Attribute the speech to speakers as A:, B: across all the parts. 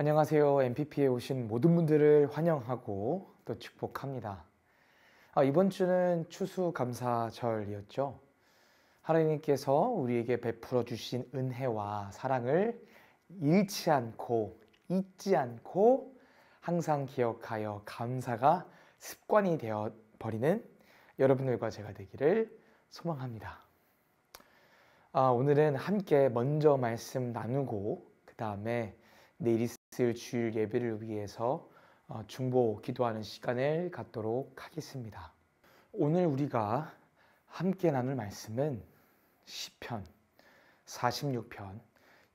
A: 안녕하세요. MPP에 오신 모든 분들을 환영하고 또 축복합니다. 이번 주는 추수감사절이었죠. 하나님께서 우리에게 베풀어 주신 은혜와 사랑을 잃지 않고 잊지 않고 항상 기억하여 감사가 습관이 되어 버리는 여러분들과 제가 되기를 소망합니다. 오늘은 함께 먼저 말씀 나누고 그 다음에 내일 있을 주일 예배를 위해서 중보 기도하는 시간을 갖도록 하겠습니다. 오늘 우리가 함께 나눌 말씀은 시편 46편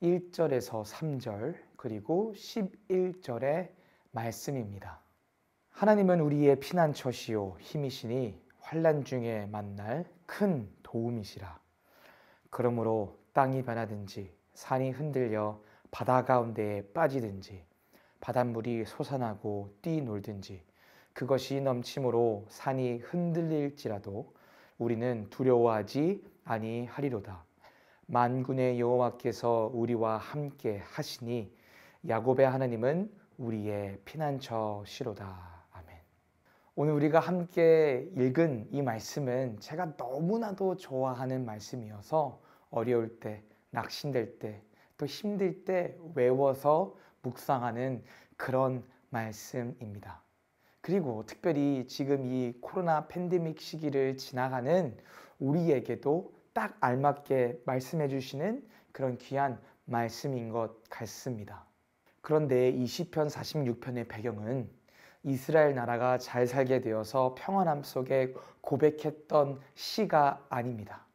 A: 1절에서 3절 그리고 11절의 말씀입니다. 하나님은 우리의 피난처시요 힘이시니 환난 중에 만날 큰 도움이시라. 그러므로 땅이 변하든지 산이 흔들려 바다 가운데에 빠지든지 바닷물이 솟아나고 뛰놀든지 그것이 넘침으로 산이 흔들릴지라도 우리는 두려워하지 아니하리로다. 만군의 여호와께서 우리와 함께 하시니 야곱의 하나님은 우리의 피난처시로다. 아멘. 오늘 우리가 함께 읽은 이 말씀은 제가 너무나도 좋아하는 말씀이어서 어려울 때, 낙심될 때, 또 힘들 때 외워서 묵상하는 그런 말씀입니다. 그리고 특별히 지금 이 코로나 팬데믹 시기를 지나가는 우리에게도 딱 알맞게 말씀해 주시는 그런 귀한 말씀인 것 같습니다. 그런데 이 시편 46편의 배경은 이스라엘 나라가 잘 살게 되어서 평안함 속에 고백했던 시가 아닙니다.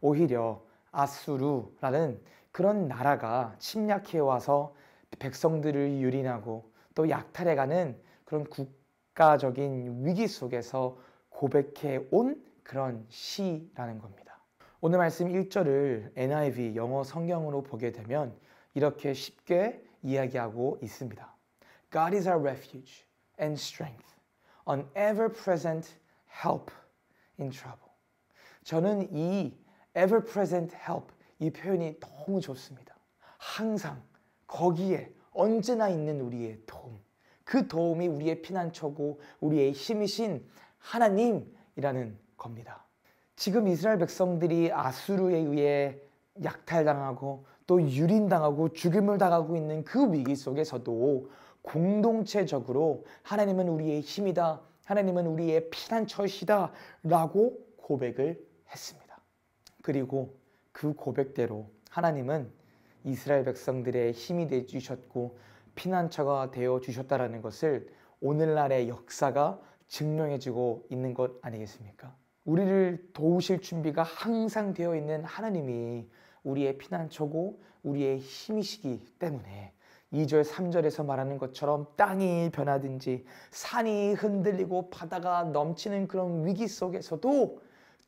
A: 오히려 아수르라는 그런 나라가 침략해와서 백성들을 유린하고 또 약탈해가는 그런 국가적인 위기 속에서 고백해온 그런 시라는 겁니다. 오늘 말씀 1절을 NIV 영어 성경으로 보게 되면 이렇게 쉽게 이야기하고 있습니다. God is our refuge and strength, an ever-present help in trouble. 저는 이 ever-present help 이 표현이 너무 좋습니다. 항상 거기에 언제나 있는 우리의 도움, 그 도움이 우리의 피난처고 우리의 힘이신 하나님이라는 겁니다. 지금 이스라엘 백성들이 아수르에 의해 약탈당하고 또 유린당하고 죽임을 당하고 있는 그 위기 속에서도 공동체적으로 하나님은 우리의 힘이다, 하나님은 우리의 피난처시다 라고 고백을 했습니다. 그리고 그 고백대로 하나님은 이스라엘 백성들의 힘이 되어 주셨고 피난처가 되어 주셨다는 것을 오늘날의 역사가 증명해주고 있는 것 아니겠습니까? 우리를 도우실 준비가 항상 되어 있는 하나님이 우리의 피난처고 우리의 힘이시기 때문에 2절, 3절에서 말하는 것처럼 땅이 변하든지 산이 흔들리고 바다가 넘치는 그런 위기 속에서도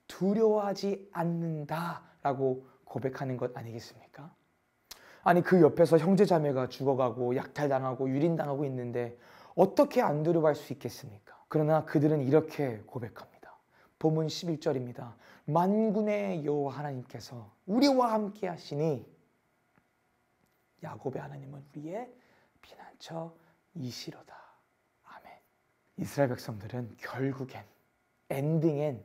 A: 두려워하지 않는다라고 고백하는 것 아니겠습니까? 아니 그 옆에서 형제자매가 죽어가고 약탈당하고 유린당하고 있는데 어떻게 안 두려워할 수 있겠습니까? 그러나 그들은 이렇게 고백합니다. 본문 11절입니다. 만군의 여호와 하나님께서 우리와 함께 하시니 야곱의 하나님은 우리의 피난처이시로다. 아멘. 이스라엘 백성들은 결국엔 엔딩엔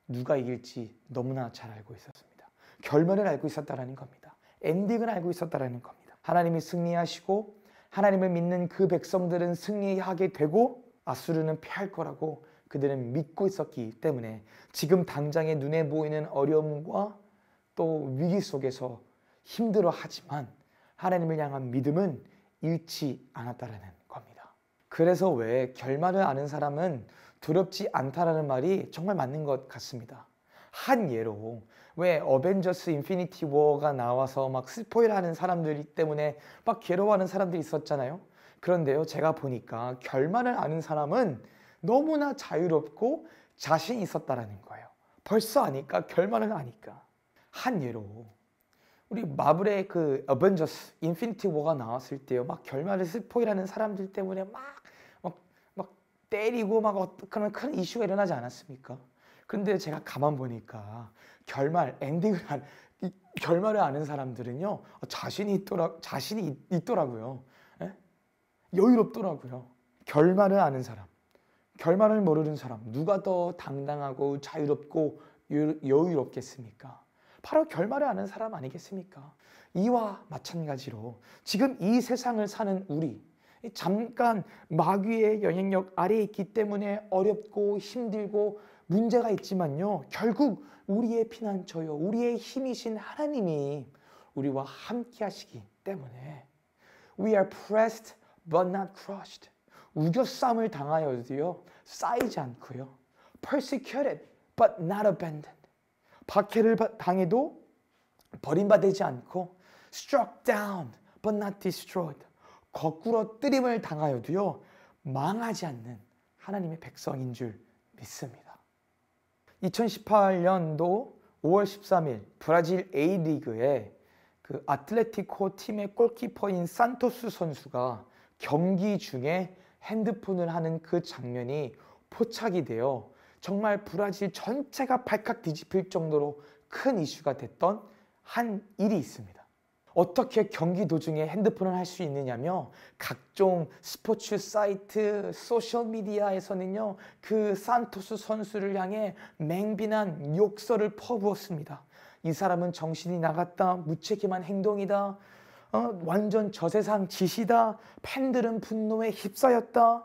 A: 누가 이길지 너무나 잘 알고 있었습니다. 결말을 알고 있었다는 겁니다. 엔딩을 알고 있었다는 겁니다. 하나님이 승리하시고 하나님을 믿는 그 백성들은 승리하게 되고 아수르는 패할 거라고 그들은 믿고 있었기 때문에 지금 당장의 눈에 보이는 어려움과 또 위기 속에서 힘들어하지만 하나님을 향한 믿음은 잃지 않았다는 겁니다. 그래서 왜 결말을 아는 사람은 두렵지 않다라는 말이 정말 맞는 것 같습니다. 한 예로 왜 어벤져스 인피니티 워가 나와서 막 스포일하는 사람들 때문에 막 괴로워하는 사람들이 있었잖아요. 그런데요, 제가 보니까 결말을 아는 사람은 너무나 자유롭고 자신이 있었다라는 거예요. 벌써 아니까, 결말을 아니까. 한 예로 우리 마블의 그 어벤져스 인피니티 워가 나왔을 때요, 막 결말을 스포일하는 사람들 때문에 막 때리고 그런 큰 이슈가 일어나지 않았습니까? 근데 제가 가만 보니까 결말을 아는 사람들은요, 자신이 있더라고요. 예? 여유롭더라고요. 결말을 아는 사람, 결말을 모르는 사람, 누가 더 당당하고 자유롭고 여유롭겠습니까? 바로 결말을 아는 사람 아니겠습니까? 이와 마찬가지로 지금 이 세상을 사는 우리, 잠깐 마귀의 영향력 아래에 있기 때문에 어렵고 힘들고 문제가 있지만요, 결국 우리의 피난처요, 우리의 힘이신 하나님이 우리와 함께 하시기 때문에 We are pressed but not crushed. 우겨쌈을 당하여도요, 쌓이지 않고요. Persecuted but not abandoned. 박해를 당해도 버림받지 않고 Struck down but not destroyed. 거꾸로 뜨림을 당하여도요, 망하지 않는 하나님의 백성인 줄 믿습니다. 2018년도 5월 13일 브라질 A리그에 그 아틀레티코 팀의 골키퍼인 산토스 선수가 경기 중에 핸드폰을 하는 그 장면이 포착이 되어 정말 브라질 전체가 발칵 뒤집힐 정도로 큰 이슈가 됐던 한 일이 있습니다. 어떻게 경기 도중에 핸드폰을 할 수 있느냐며 각종 스포츠 사이트, 소셜미디어에서는요, 그 산토스 선수를 향해 맹비난 욕설을 퍼부었습니다. 이 사람은 정신이 나갔다, 무책임한 행동이다, 완전 저세상 짓이다, 팬들은 분노에 휩싸였다.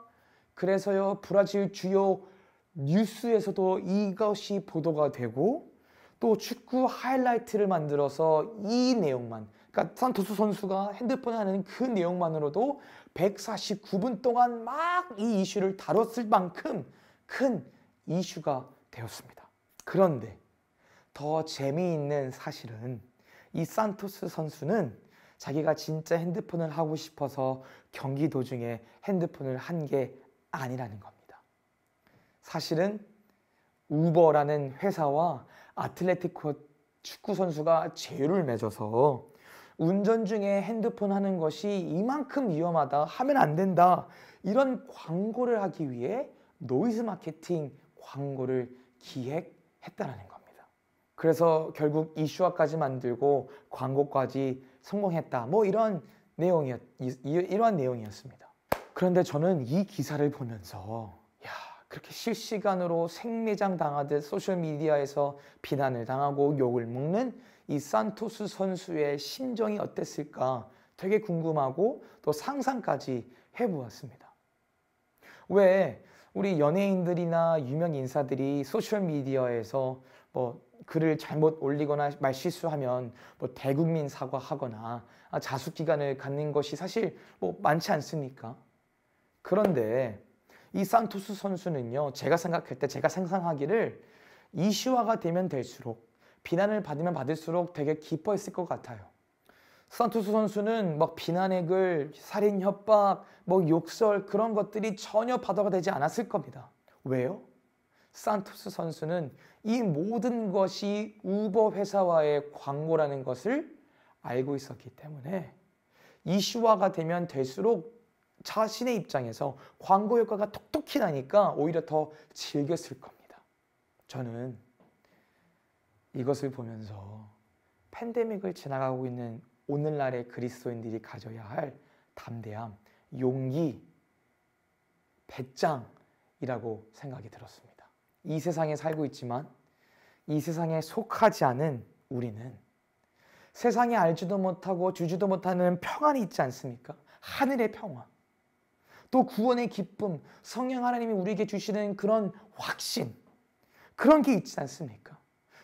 A: 그래서요, 브라질 주요 뉴스에서도 이것이 보도가 되고, 또 축구 하이라이트를 만들어서 이 내용만, 그러니까 산토스 선수가 핸드폰을 하는 그 내용만으로도 149분 동안 막 이 이슈를 다뤘을 만큼 큰 이슈가 되었습니다. 그런데 더 재미있는 사실은 이 산토스 선수는 자기가 진짜 핸드폰을 하고 싶어서 경기 도중에 핸드폰을 한 게 아니라는 겁니다. 사실은 우버라는 회사와 아틀레티코 축구 선수가 제휴를 맺어서 운전 중에 핸드폰 하는 것이 이만큼 위험하다, 하면 안 된다, 이런 광고를 하기 위해 노이즈 마케팅 광고를 기획했다는 겁니다. 그래서 결국 이슈화까지 만들고 광고까지 성공했다, 뭐 이러한 내용이었습니다. 그런데 저는 이 기사를 보면서 그렇게 실시간으로 생매장 당하듯 소셜미디어에서 비난을 당하고 욕을 먹는 이 산토스 선수의 심정이 어땠을까 되게 궁금하고 또 상상까지 해보았습니다. 왜 우리 연예인들이나 유명 인사들이 소셜미디어에서 뭐 글을 잘못 올리거나 말실수하면 뭐 대국민 사과하거나 자숙기간을 갖는 것이 사실 뭐 많지 않습니까? 그런데 이 산토스 선수는요, 제가 생각할 때, 제가 상상하기를 이슈화가 되면 될수록, 비난을 받으면 받을수록 되게 기뻐했을 것 같아요. 산토스 선수는 막 비난의 글, 살인 협박, 뭐 욕설, 그런 것들이 전혀 바다가 되지 않았을 겁니다. 왜요? 산토스 선수는 이 모든 것이 우버 회사와의 광고라는 것을 알고 있었기 때문에 이슈화가 되면 될수록 자신의 입장에서 광고 효과가 톡톡히 나니까 오히려 더 즐겼을 겁니다. 저는 이것을 보면서 팬데믹을 지나가고 있는 오늘날의 그리스도인들이 가져야 할 담대함, 용기, 배짱이라고 생각이 들었습니다. 이 세상에 살고 있지만 이 세상에 속하지 않은 우리는 세상에 알지도 못하고 주지도 못하는 평안이 있지 않습니까? 하늘의 평화, 또 구원의 기쁨, 성령 하나님이 우리에게 주시는 그런 확신, 그런 게 있지 않습니까?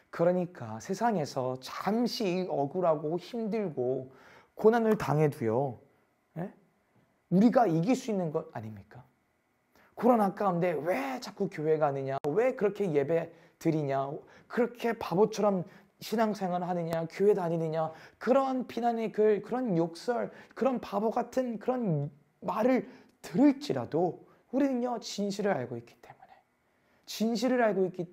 A: 그러니까 세상에서 잠시 억울하고 힘들고 고난을 당해도요, 우리가 이길 수 있는 것 아닙니까? 코로나 가운데 왜 자꾸 교회 가느냐, 왜 그렇게 예배 드리냐, 그렇게 바보처럼 신앙생활 하느냐, 교회 다니느냐, 그런 비난의 글, 그런 욕설, 그런 바보 같은 그런 말을 들을지라도 우리는요, 진실을 알고 있기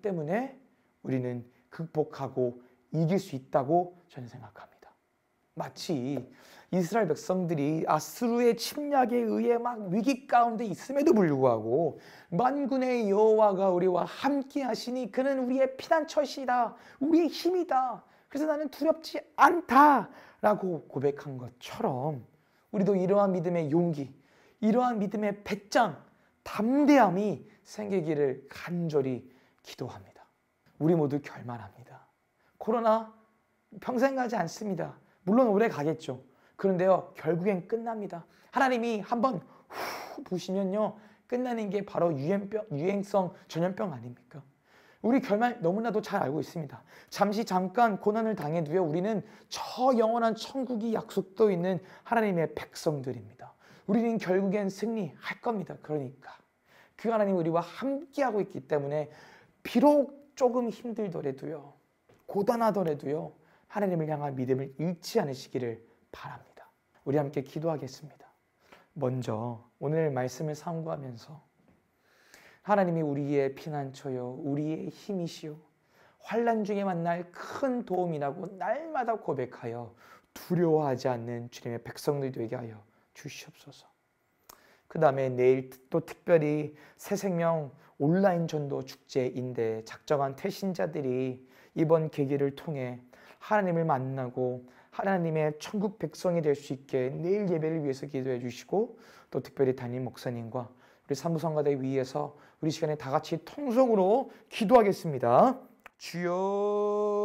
A: 때문에 우리는 극복하고 이길 수 있다고 저는 생각합니다. 마치 이스라엘 백성들이 아수르의 침략에 의해 막 위기 가운데 있음에도 불구하고 만군의 여호와가 우리와 함께 하시니 그는 우리의 피난처시다, 우리의 힘이다, 그래서 나는 두렵지 않다라고 고백한 것처럼 우리도 이러한 믿음의 용기, 이러한 믿음의 배짱, 담대함이 생기기를 간절히 기도합니다. 우리 모두 결말합니다. 코로나 평생 가지 않습니다. 물론 오래 가겠죠. 그런데요, 결국엔 끝납니다. 하나님이 한번 후 부시면요, 끝나는 게 바로 유행성 전염병 아닙니까? 우리 결말 너무나도 잘 알고 있습니다. 잠깐 고난을 당해도요, 우리는 저 영원한 천국이 약속되어 있는 하나님의 백성들입니다. 우리는 결국엔 승리할 겁니다. 그러니까 그 하나님 우리와 함께하고 있기 때문에 비록 조금 힘들더라도요, 고단하더라도요, 하나님을 향한 믿음을 잃지 않으시기를 바랍니다. 우리 함께 기도하겠습니다. 먼저 오늘 말씀을 상고하면서 하나님이 우리의 피난처요, 우리의 힘이시요, 환난 중에 만날 큰 도움이라고 날마다 고백하여 두려워하지 않는 주님의 백성들 되게 하여 주시옵소서. 그 다음에 내일 또 특별히 새생명 온라인 전도 축제인데 작정한 태신자들이 이번 계기를 통해 하나님을 만나고 하나님의 천국 백성이 될 수 있게 내일 예배를 위해서 기도해 주시고, 또 특별히 담임 목사님과 우리 사무성가대 위에서 우리 시간에 다 같이 통성으로 기도하겠습니다. 주여.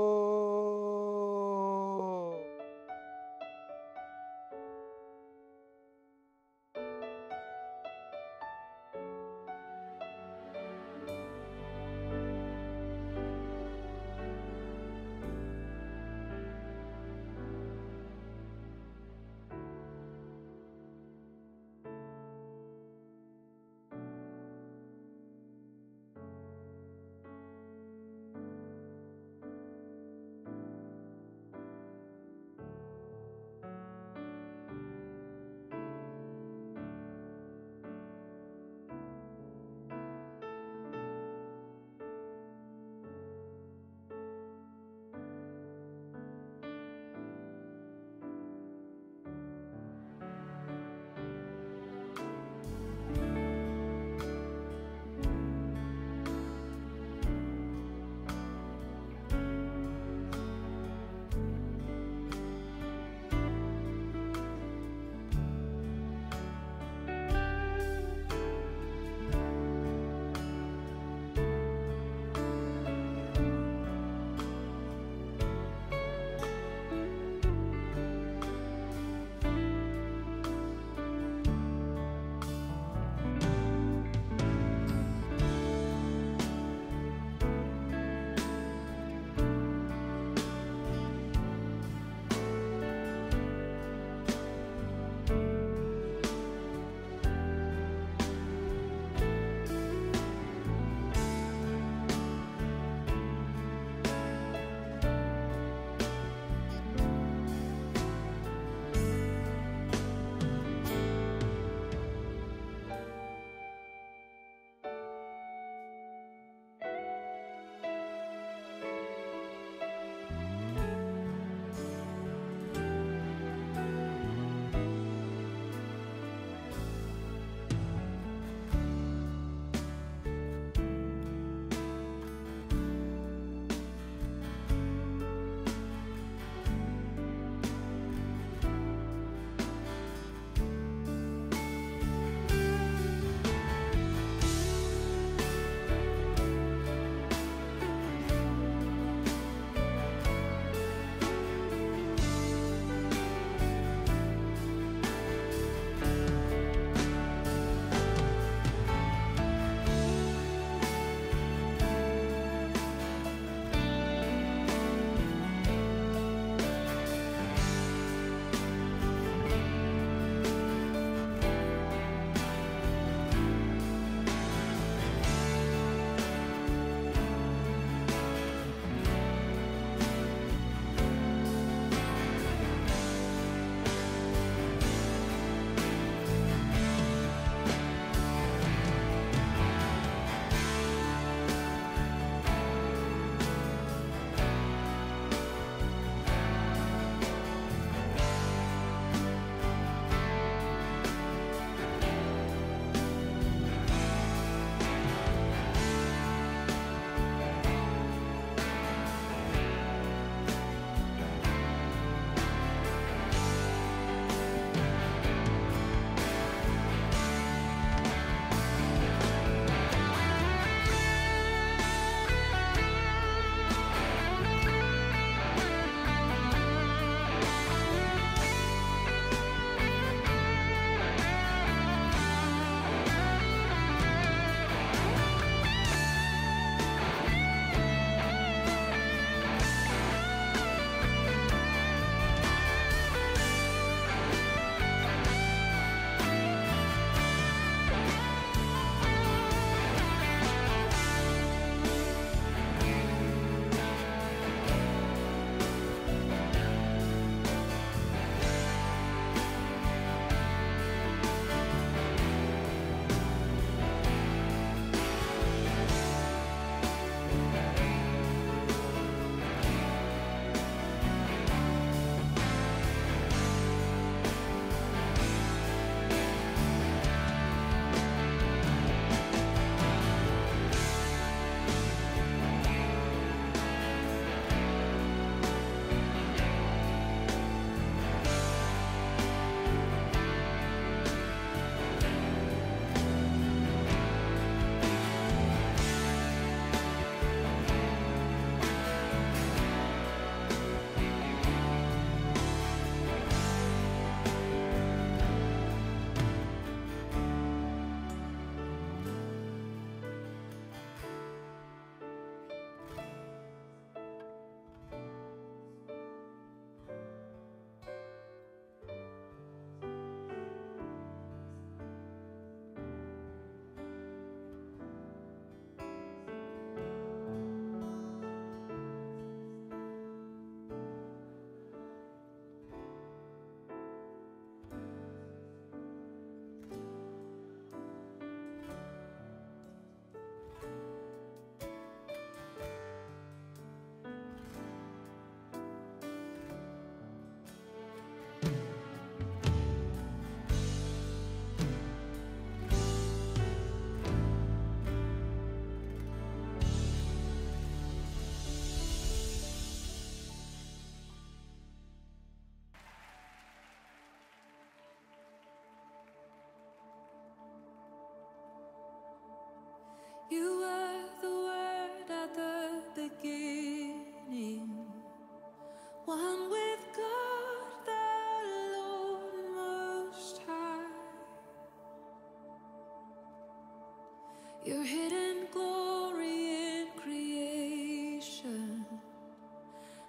B: your hidden glory in creation,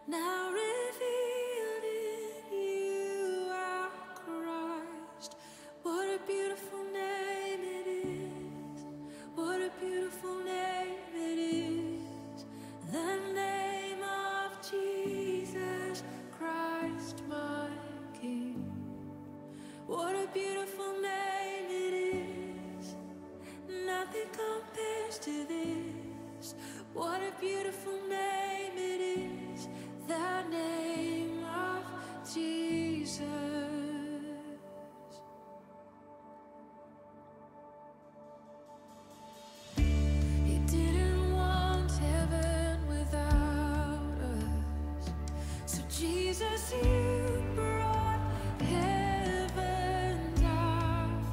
B: now revealed in you, our Christ. What a beautiful name it is. What a beautiful name it is. The name of Jesus Christ, my King. What a beautiful name it is. Nothing compares to this. What a beautiful name it is. The name of Jesus. He didn't want heaven without us. So Jesus, you brought heaven down.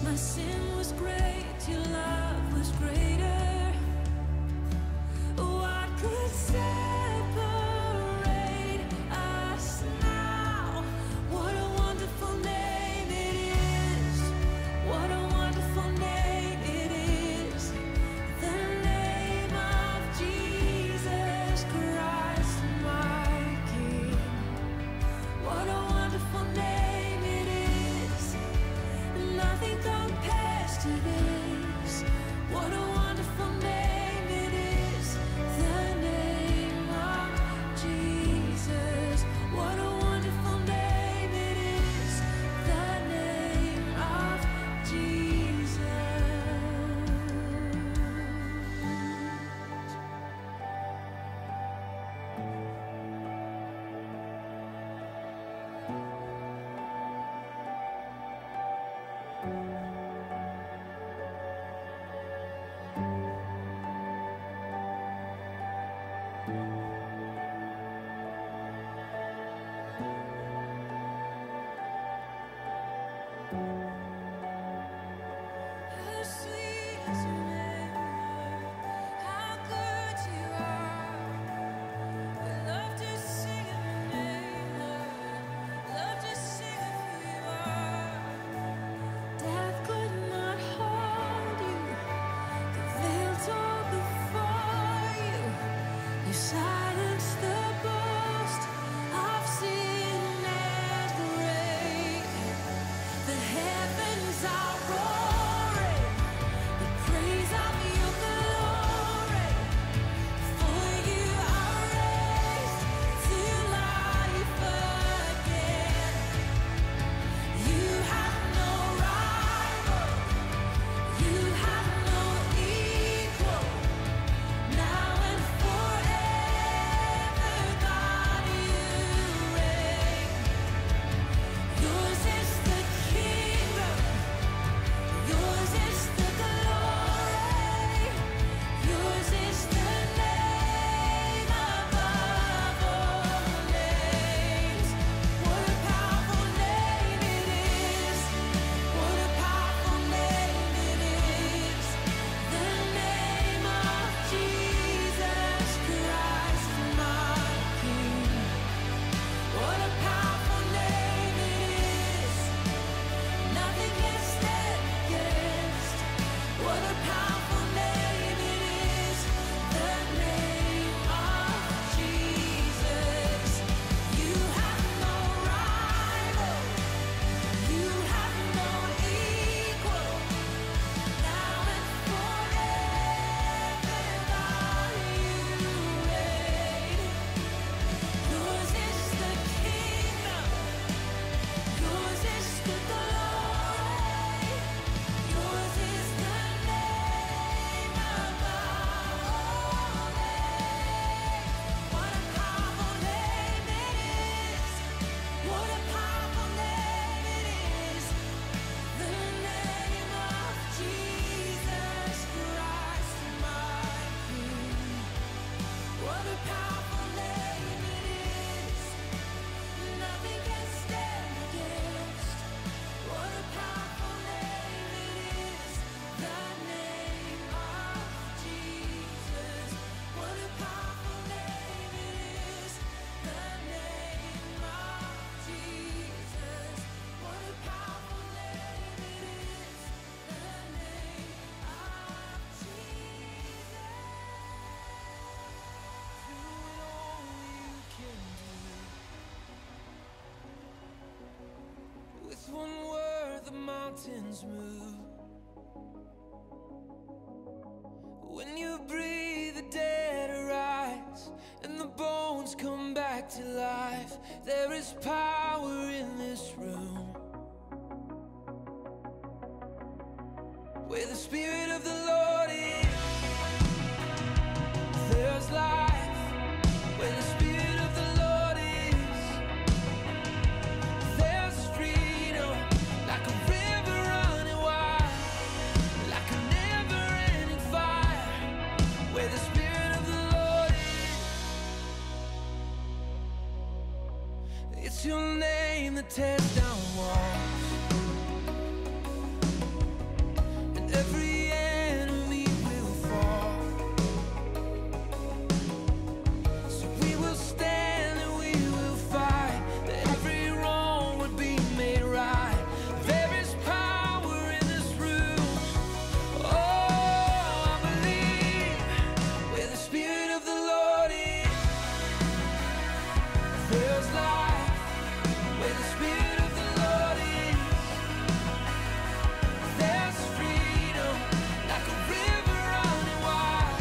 B: My sin was great, your love was greater. What could mountains move. When you breathe, the dead arise, and the bones come back to life. There is power in this room. Where the Spirit of the Lord is, there's life. Where the Spirit of the Lord is, there's freedom. Like a river running wild, like a never-ending fire. Where the Spirit of the Lord is, it's your name that tears down walls. Every enemy will fall. So we will stand and we will fight, that every wrong would be made right. There is power in this room. Oh, I believe where the Spirit of the Lord is, there's life. Where the Spirit of the Lord is, there's freedom. Like a river running wild,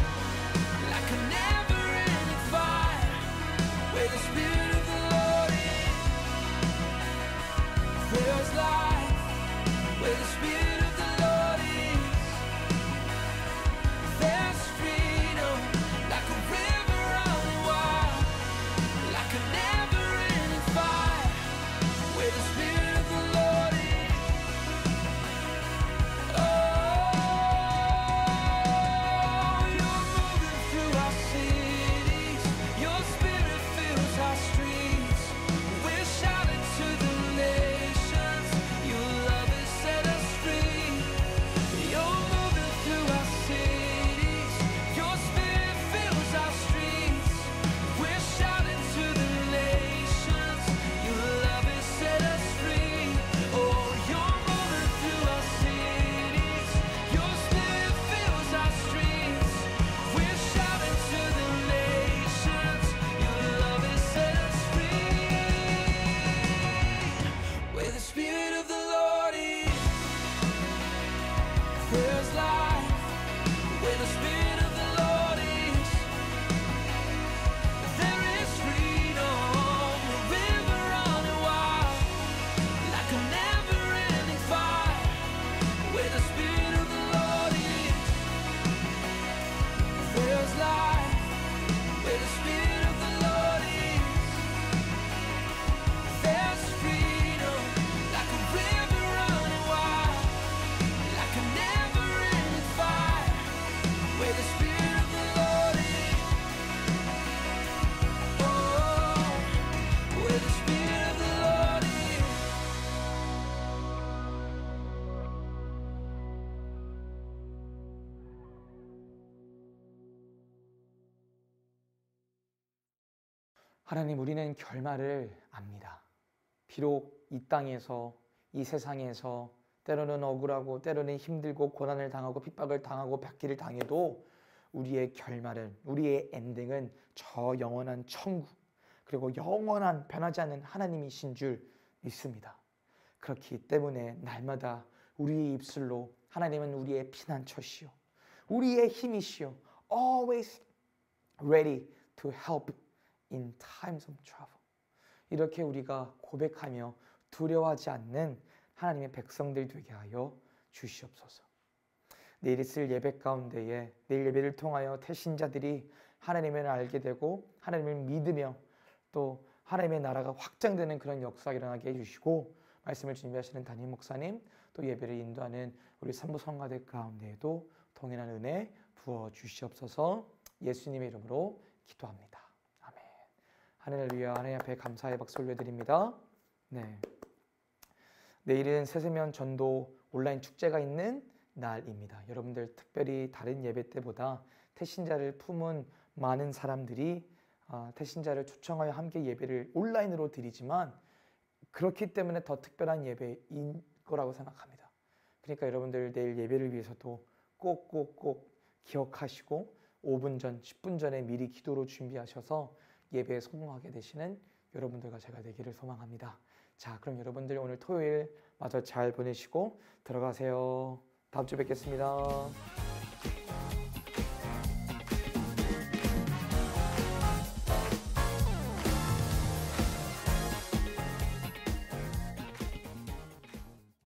B: like a never-ending fire. Where the Spirit of the Lord is, there's life. Where the Spirit of the Lord is, there's freedom. Like a river running wild, like a never-ending fire. Where the Spirit of the Lord is, oh, you're moving through our cities. Your Spirit fills our streets. We're shouting to the nations. Your love has set us free. You're moving through our cities. Your Spirit fills our streets. We're shouting to the nations. Your love has set us free. Oh, you're moving through our cities. Your Spirit fills our streets. We're shouting to the nations. Your love has set us free. Where the Spirit of the Lord is, there's life. Where the Spirit of the Lord is, there is freedom. A river running wild, like a never-ending fire. Where the Spirit of the Lord is, there's life. Where the Spirit of the Lord is, there's freedom. Like a river running wild, like a never-ending fire. Where the Spirit of the Lord is, oh, where the Spirit of the Lord is.
A: 하나님, 우리는 결말을 압니다. 비록 이 땅에서, 이 세상에서 때로는 억울하고 때로는 힘들고 고난을 당하고 핍박을 당하고 박해를 당해도 우리의 결말은, 우리의 엔딩은 저 영원한 천국, 그리고 영원한 변하지 않는 하나님이신 줄 믿습니다. 그렇기 때문에 날마다 우리의 입술로 하나님은 우리의 피난처시요, 우리의 힘이시요, always ready to help in times of trouble. 이렇게 우리가 고백하며 두려워하지 않는 하나님의 백성들 되게 하여 주시옵소서. 내일 있을 예배 가운데에 내일 예배를 통하여 태신자들이 하나님을 알게 되고 하나님을 믿으며 또 하나님의 나라가 확장되는 그런 역사가 일어나게 해주시고, 말씀을 준비하시는 담임 목사님, 또 예배를 인도하는 우리 산부 성가대 가운데에도 동일한 은혜 부어 주시옵소서. 예수님의 이름으로 기도합니다. 아멘. 할렐루야. 하나님 앞에 감사의 박수 올려드립니다. 네. 내일은 새세면 전도 온라인 축제가 있는 날입니다. 여러분들 특별히 다른 예배 때보다 태신자를 품은 많은 사람들이 태신자를 초청하여 함께 예배를 온라인으로 드리지만 그렇기 때문에 더 특별한 예배인 거라고 생각합니다. 그러니까 여러분들 내일 예배를 위해서도 꼭 기억하시고 5분 전, 10분 전에 미리 기도로 준비하셔서 예배에 성공하게 되시는 여러분들과 제가 되기를 소망합니다. 자, 그럼 여러분들 오늘 토요일 마저 잘 보내시고 들어가세요. 다음 주에 뵙겠습니다.